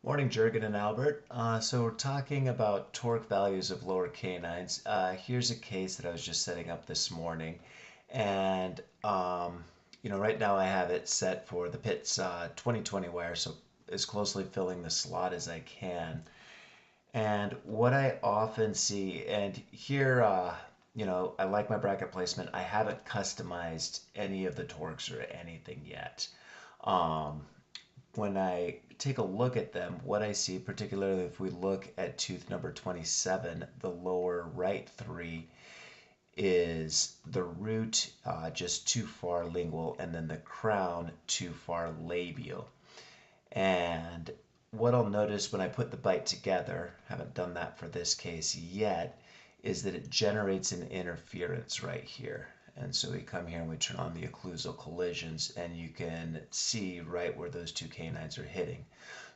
Morning, Jurgen and Albert. So we're talking about torque values of lower canines. Here's a case that I was just setting up this morning, and right now I have it set for the Pitts 2020 wire, so as closely filling the slot as I can. And what I often see, and here, I like my bracket placement. I haven't customized any of the torques or anything yet. Um, when I take a look at them, what I see, particularly if we look at tooth number 27, the lower right three, is the root just too far lingual and then the crown too far labial. And what I'll notice when I put the bite together, haven't done that for this case yet, is that it generates an interference right here. And so we come here and we turn on the occlusal collisions, and you can see right where those two canines are hitting.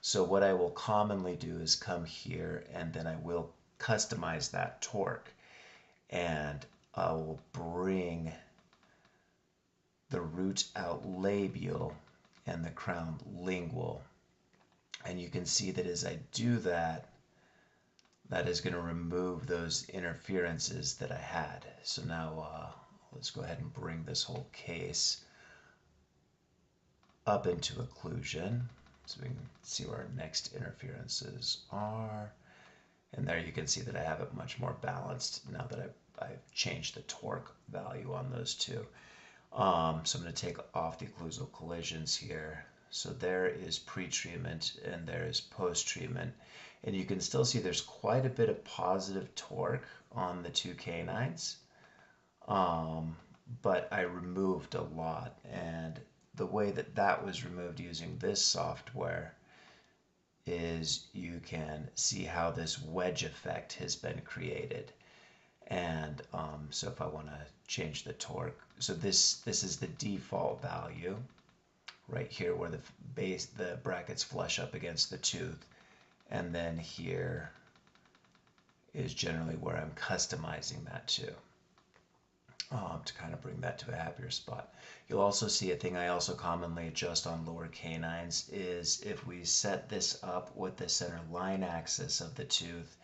So what I will commonly do is come here and then I will customize that torque, and I will bring the root out labial and the crown lingual. And you can see that as I do that, that is going to remove those interferences that I had. So now let's go ahead and bring this whole case up into occlusion so we can see where our next interferences are. And there you can see that I have it much more balanced now that I've changed the torque value on those two. So I'm going to take off the occlusal collisions here. So there is pre-treatment and there is post-treatment. And you can still see there's quite a bit of positive torque on the two canines. But I removed a lot. And the way that that was removed using this software is you can see how this wedge effect has been created. And so if I want to change the torque, so this is the default value right here where the brackets flush up against the tooth, and then here is generally where I'm customizing that to kind of bring that to a happier spot. You'll also see a thing I also commonly adjust on lower canines is if we set this up with the center line axis of the tooth,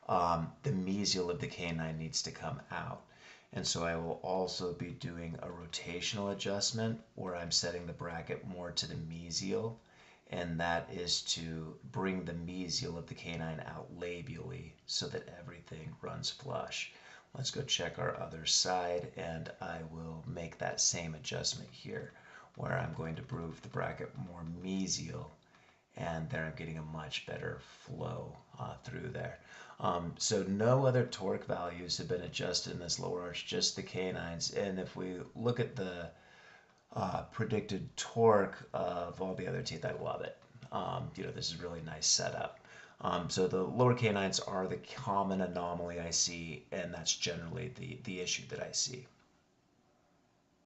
the mesial of the canine needs to come out. And so I will also be doing a rotational adjustment where I'm setting the bracket more to the mesial, and that is to bring the mesial of the canine out labially so that everything runs flush. Let's go check our other side, and I will make that same adjustment here where I'm going to move the bracket more mesial, and there I'm getting a much better flow through there. So no other torque values have been adjusted in this lower arch, just the canines. And if we look at the predicted torque of all the other teeth, I love it. This is really nice setup. So the lower canines are the common anomaly I see, and that's generally the issue that I see.